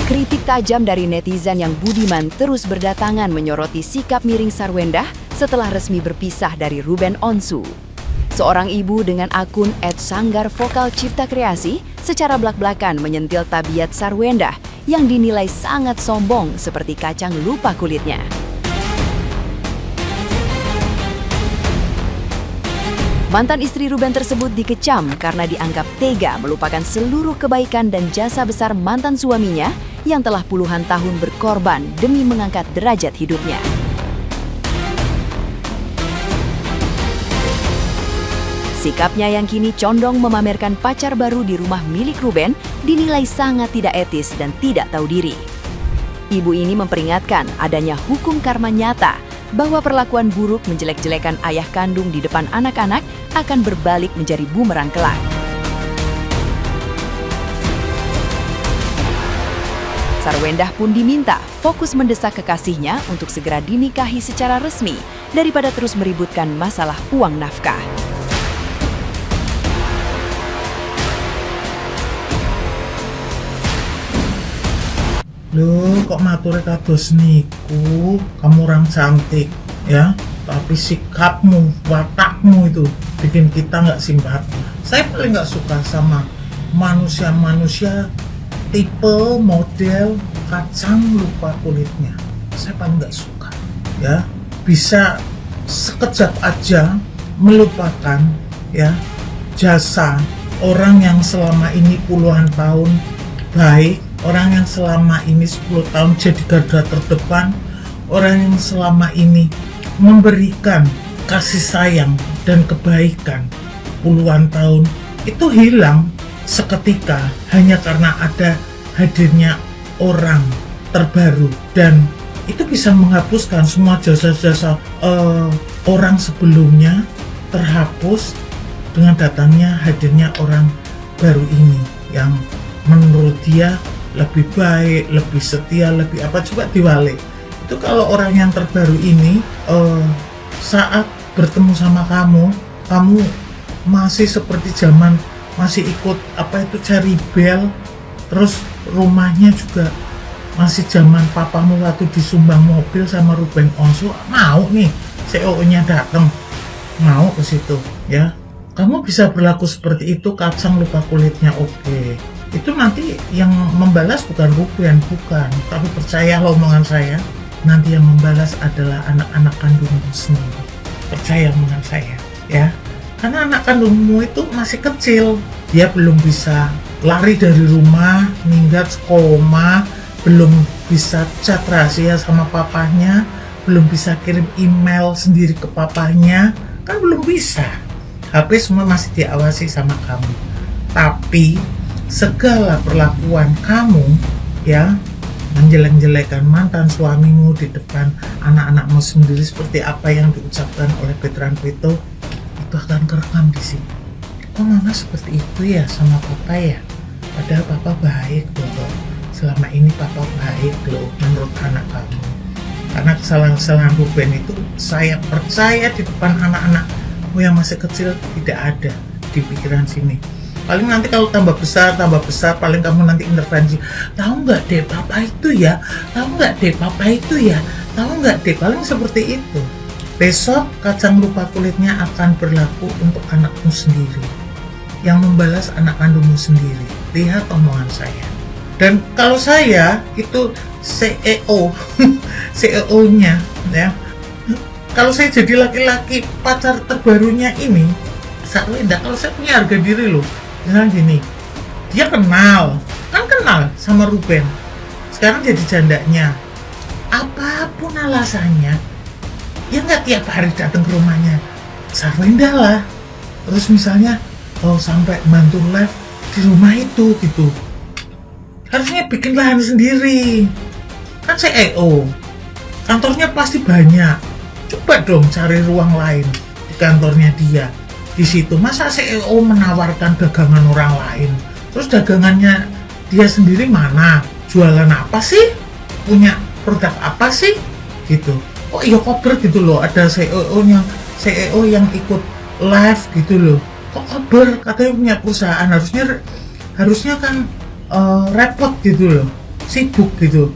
Kritik tajam dari netizen yang budiman terus berdatangan menyoroti sikap miring Sarwendah setelah resmi berpisah dari Ruben Onsu. Seorang ibu dengan akun @sanggar_vokal_cipta_kreasi secara blak-blakan menyentil tabiat Sarwendah yang dinilai sangat sombong seperti kacang lupa kulitnya. Mantan istri Ruben tersebut dikecam karena dianggap tega melupakan seluruh kebaikan dan jasa besar mantan suaminya yang telah puluhan tahun berkorban demi mengangkat derajat hidupnya. Sikapnya yang kini condong memamerkan pacar baru di rumah milik Ruben dinilai sangat tidak etis dan tidak tahu diri. Ibu ini memperingatkan adanya hukum karma nyata bahwa perlakuan buruk menjelek-jelekan ayah kandung di depan anak-anak akan berbalik menjadi bumerang kelak. Sarwendah pun diminta fokus mendesak kekasihnya untuk segera dinikahi secara resmi daripada terus meributkan masalah uang nafkah. Loh, kok mature kados niku? Kamu orang cantik, ya. Tapi sikapmu, watakmu itu bikin kita nggak simpati. Saya paling nggak suka sama manusia-manusia tipe model kacang lupa kulitnya. Saya paling nggak suka, ya. Bisa sekejap aja melupakan, ya, jasa orang yang selama ini puluhan tahun baik. Orang yang selama ini 10 tahun jadi garda terdepan, orang yang selama ini memberikan kasih sayang dan kebaikan puluhan tahun, itu hilang seketika hanya karena ada hadirnya orang terbaru, dan itu bisa menghapuskan semua jasa-jasa orang sebelumnya, terhapus dengan datangnya hadirnya orang baru ini yang menurut dia lebih baik, lebih setia, lebih apa, coba diwalik. Itu kalau orang yang terbaru ini saat bertemu sama kamu masih seperti zaman, masih ikut apa itu cari bel, terus rumahnya juga masih zaman papamu waktu disumbang mobil sama Ruben Onsu, mau nih CEO-nya datang, mau ke situ, ya. Kamu bisa berlaku seperti itu, kacang lupa kulitnya, oke. Itu nanti yang membalas bukan Ruben, bukan, tapi percaya omongan saya, nanti yang membalas adalah anak-anak kandungmu sendiri. Percaya omongan saya, ya. Karena anak kandungmu itu masih kecil, dia belum bisa lari dari rumah, minggat koma, belum bisa chat rahasia sama papanya, belum bisa kirim email sendiri ke papanya, kan belum bisa. HP semua masih diawasi sama kamu. Tapi segala perlakuan kamu, ya, menjelek-jelekan mantan suamimu di depan anak-anakmu sendiri seperti apa yang diucapkan oleh Betran Vito, itu akan kerekam di sini. Kok mama seperti itu ya sama papa ya? Padahal papa baik loh. Selama ini papa baik loh menurut anak kamu. Karena kesalahan-kesalahan Ruben itu saya percaya di depan anak-anakmu yang masih kecil tidak ada di pikiran sini. Paling nanti kalau tambah besar, paling kamu nanti intervensi. Tahu nggak deh papa itu ya? Tahu nggak deh papa itu ya? Tahu nggak deh? Paling seperti itu. Besok kacang lupa kulitnya akan berlaku untuk anakmu sendiri, yang membalas anak kandungmu sendiri. Lihat omongan saya. Dan kalau saya itu CEO, CEO-nya, ya. Kalau saya jadi laki-laki pacar terbarunya ini, Sarwendah, kalau saya punya harga diri loh. Misalnya gini, dia kenal sama Ruben, sekarang jadi jandanya, apapun alasannya, ya nggak tiap hari datang ke rumahnya Sarwendah lah. Terus misalnya sampai bantu live di rumah itu gitu, harusnya bikin lahan sendiri, kan CEO, kantornya pasti banyak, coba dong cari ruang lain di kantornya dia. Di situ masa CEO menawarkan dagangan orang lain, terus dagangannya dia sendiri mana, jualan apa sih, punya produk apa sih gitu. Oh iya kober gitu loh, ada CEO yang ikut live gitu loh. Kok kober, katanya punya perusahaan, harusnya kan repot gitu loh. sibuk gitu.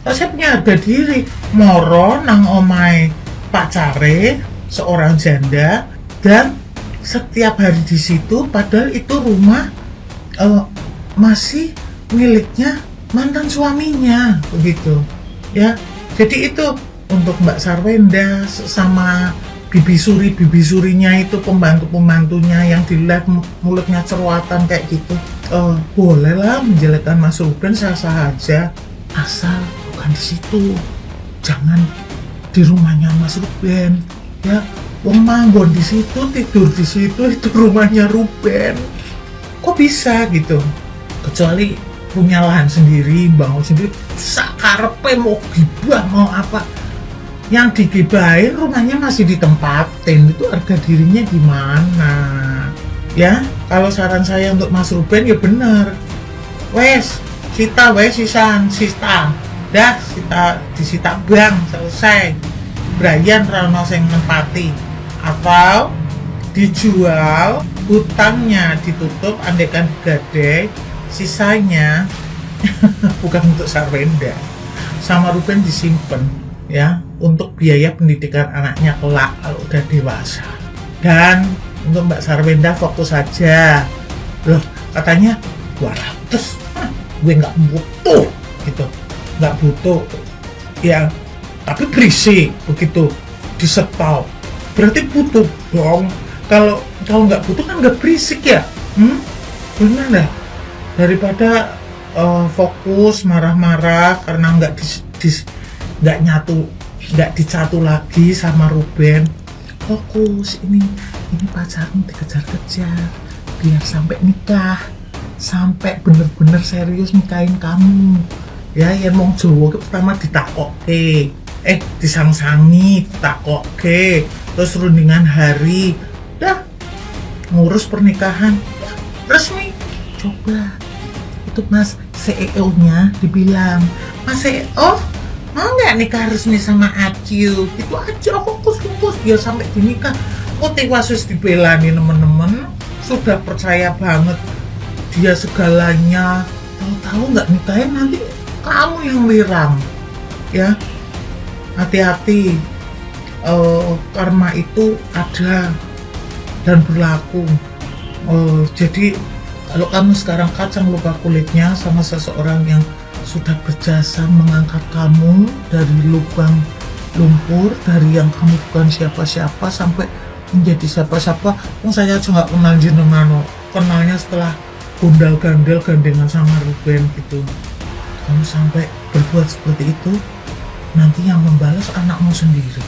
Saya punya harga diri, moro nang omai pacare seorang janda, dan setiap hari di situ, padahal itu rumah masih miliknya mantan suaminya begitu ya. Jadi itu untuk Mbak Sarwenda sama Bibi Surinya itu, pembantunya yang dilihat mulutnya cerwatan kayak gitu, bolehlah menjelekkan Mas Ruben, sah-sah aja, asal bukan di situ, jangan di rumahnya Mas Ruben ya. Wong manggon di situ, tidur di situ, itu rumahnya Ruben, kok bisa gitu? Kecuali punya lahan sendiri, bangun sendiri, sakarepe mau gibah mau apa, yang digibahin rumahnya masih ditempatin, itu harga dirinya gimana ya? Kalau saran saya untuk Mas Ruben ya bener, wes sita wes sita dah, disita bank, selesai, Brian Rano sing nempati, atau dijual, hutangnya ditutup, andekan gede, sisanya bukan untuk Sarwenda sama Ruben disimpan ya, untuk biaya pendidikan anaknya kelak kalau udah dewasa. Dan untuk Mbak Sarwenda fokus saja. Loh, katanya 200, gue nggak butuh gitu, nggak butuh ya, tapi berisik begitu di stop, berarti butuh dong. Kalau nggak butuh kan nggak berisik ya, bener lah. Daripada fokus marah-marah karena nggak dicatu lagi sama Ruben, fokus, ini pacarmu dikejar-kejar biar sampai nikah, sampai bener-bener serius nikahin kamu ya. Yang mong Jawa pertama ditakoke, disang-sangi, ditakoke, terus rundingan hari, dah ngurus pernikahan ya, resmi. Coba itu Mas CEO-nya dibilang, Mas CEO mau nggak nikah resmi sama Acu, itu aja, fokus biar sampai dinikah. Wasus dibelani temen-temen, sudah percaya banget dia segalanya, tahu-tahu nggak nikahin, nanti kamu yang liram ya. Hati-hati, karma itu ada dan berlaku. Jadi kalau kamu sekarang kacang lupa kulitnya sama seseorang yang sudah berjasa mengangkat kamu dari lubang lumpur, dari yang kamu bukan siapa-siapa sampai menjadi siapa-siapa. Saya aja nggak kenal jenengan, kenalnya setelah gundal-gandel gandengan sama Ruben gitu. Kamu sampai berbuat seperti itu, nanti yang membalas anakmu sendiri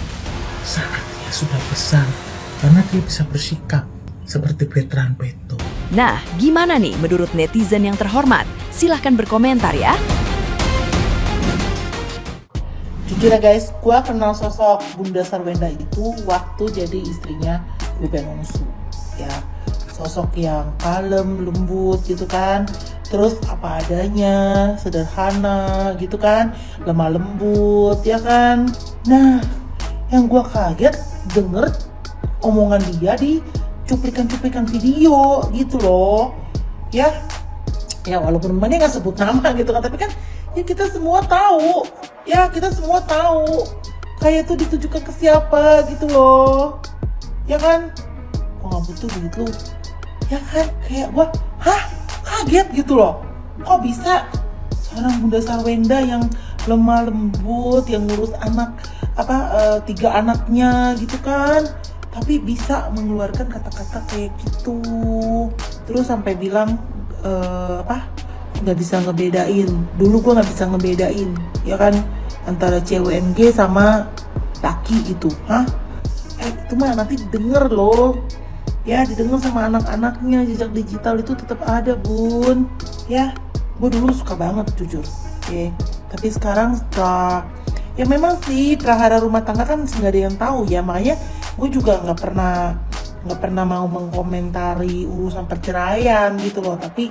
saat dia sudah besar, karena dia bisa bersikap seperti Betran Peto. Nah, gimana nih menurut netizen yang terhormat? Silahkan berkomentar ya. Jujur ya guys, gue kenal sosok Bunda Sarwenda itu waktu jadi istrinya Ruben Onsu ya. Sosok yang kalem, lembut gitu kan, terus apa adanya, sederhana gitu kan, lemah lembut ya kan. Nah, yang gue kaget denger omongan dia di cuplikan-cuplikan video gitu loh ya. Ya walaupun dia nggak sebut nama gitu kan, tapi kan ya kita semua tahu ya, kayak itu ditujukan ke siapa gitu loh ya kan. Gua nggak butuh duit lu ya kan, kayak gua kaget gitu loh, kok bisa seorang Bunda Sarwenda yang lemah lembut, yang ngurus anak 3 anaknya gitu kan, tapi bisa mengeluarkan kata-kata kayak gitu. Terus sampai bilang nggak bisa ngebedain, dulu gue nggak bisa ngebedain ya kan antara CWNG sama laki gitu. Itu mah nanti denger loh ya, didengar sama anak-anaknya. Jejak digital itu tetap ada bun ya. Gue dulu suka banget jujur ya, tapi sekarang setelah ya memang sih prahara rumah tangga kan nggak ada yang tahu ya, makanya gue juga nggak pernah mau mengkomentari urusan perceraian gitu loh. Tapi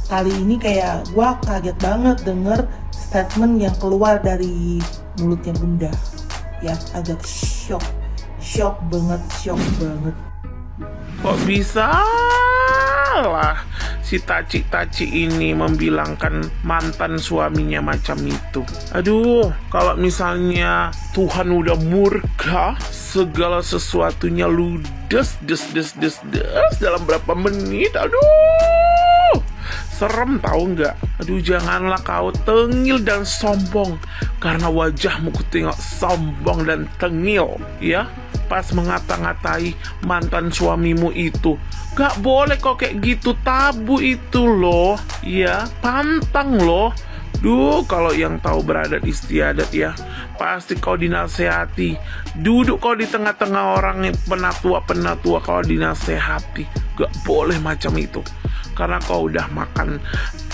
kali ini kayak gue kaget banget denger statement yang keluar dari mulutnya Bunda ya, agak shock banget. Kok bisa lah si Taci ini membilangkan mantan suaminya macam itu. Aduh, kalau misalnya Tuhan udah murka, segala sesuatunya ludes dalam berapa menit. Aduh, serem tahu nggak? Aduh, janganlah kau tengil dan sombong, karena wajahmu ku tengok sombong dan tengil, ya. Pas mengata-ngatai mantan suamimu itu, gak boleh kok kayak gitu, tabu itu loh, ya, pantang loh. Duh, kalau yang tahu beradat istiadat ya, pasti kau dinasehati. Duduk kau di tengah-tengah orang yang penatua kau dinasehati. Gak boleh macam itu, karena kau udah makan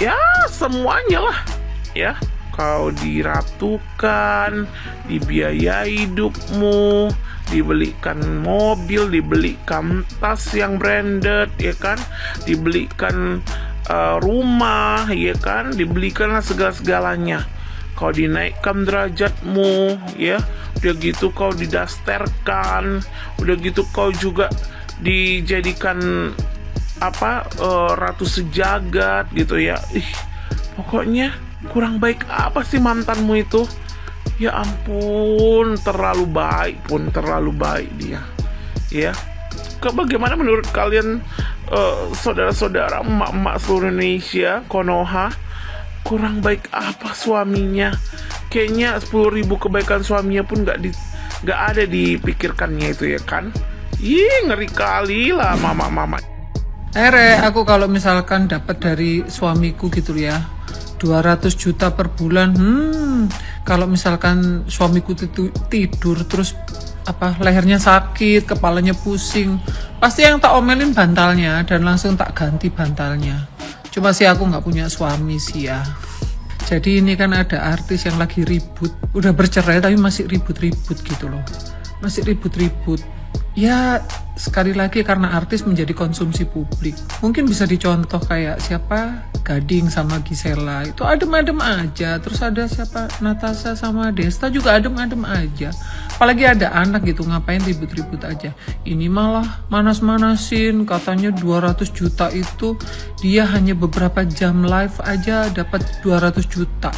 ya semuanya lah, ya. Kau diratukan, dibiayai hidupmu, dibelikan mobil, dibelikan tas yang branded, ya kan, dibelikan rumah, ya kan, dibelikanlah segala-segalanya. Kau dinaikkan derajatmu, ya, udah gitu kau didasterkan, udah gitu kau juga dijadikan ratu sejagat gitu ya. Pokoknya kurang baik apa sih mantanmu itu? Ya ampun, terlalu baik dia, ya. Bagaimana menurut kalian, saudara-saudara, emak-emak seluruh Indonesia, Konoha? Kurang baik apa suaminya? Kayaknya 10.000 kebaikan suaminya pun gak ada dipikirkannya itu, ya kan? Ih, ngeri kali lah mama-mama. Aku kalau misalkan dapat dari suamiku gitu ya, 200 juta per bulan, kalau misalkan suamiku tidur terus lehernya sakit, kepalanya pusing, pasti yang tak omelin bantalnya dan langsung tak ganti bantalnya. Cuma sih aku nggak punya suami sih ya. Jadi ini kan ada artis yang lagi ribut, udah bercerai tapi masih ribut-ribut gitu loh, masih ribut-ribut. Ya sekali lagi karena artis menjadi konsumsi publik. Mungkin bisa dicontoh kayak siapa, Gading sama Gisela, itu adem-adem aja. Terus ada siapa, Natasha sama Desta juga adem-adem aja. Apalagi ada anak gitu, ngapain ribut-ribut aja. Ini malah manas-manasin, katanya 200 juta itu dia hanya beberapa jam live aja dapat 200 juta.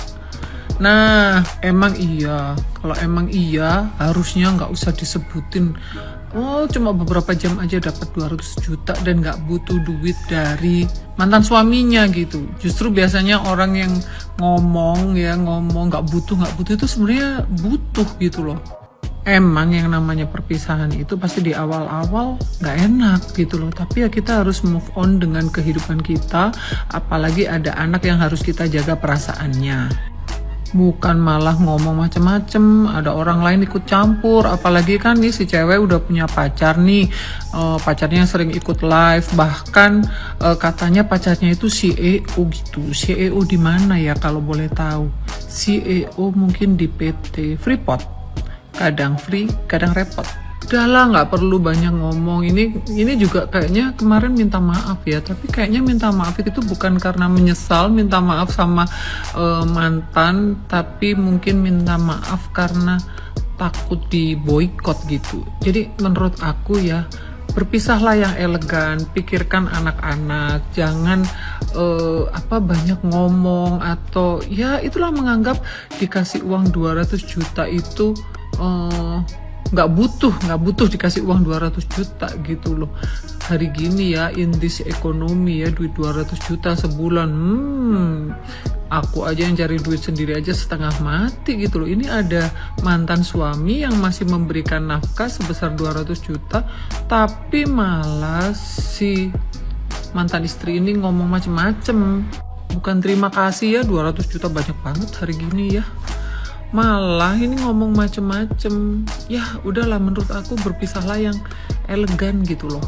Nah emang iya, kalau emang iya harusnya nggak usah disebutin. Oh, cuma beberapa jam aja dapat 200 juta dan nggak butuh duit dari mantan suaminya gitu. Justru biasanya orang yang ngomong nggak butuh itu sebenarnya butuh gitu loh. Emang yang namanya perpisahan itu pasti di awal-awal nggak enak gitu loh. Tapi ya kita harus move on dengan kehidupan kita. Apalagi ada anak yang harus kita jaga perasaannya. Bukan malah ngomong macem-macem, ada orang lain ikut campur. Apalagi kan nih si cewek udah punya pacar nih, pacarnya sering ikut live, bahkan katanya pacarnya itu CEO gitu. CEO di mana ya kalau boleh tahu? CEO mungkin di PT Freeport, kadang free, kadang repot. Udahlah, nggak perlu banyak ngomong. Ini juga kayaknya kemarin minta maaf ya, tapi kayaknya minta maaf itu bukan karena menyesal minta maaf sama mantan, tapi mungkin minta maaf karena takut di boykot gitu. Jadi menurut aku ya, berpisahlah yang elegan, pikirkan anak-anak, jangan banyak ngomong atau ya itulah menganggap dikasih uang 200 juta itu nggak butuh dikasih uang 200 juta gitu loh. Hari gini ya, in this ekonomi ya, duit 200 juta sebulan, aku aja yang cari duit sendiri aja setengah mati gitu loh. Ini ada mantan suami yang masih memberikan nafkah sebesar 200 juta, tapi malah si mantan istri ini ngomong macem-macem. Bukan terima kasih ya, 200 juta banyak banget hari gini ya. Malah ini ngomong macem-macem. Ya udahlah, menurut aku berpisahlah yang elegan gitu loh.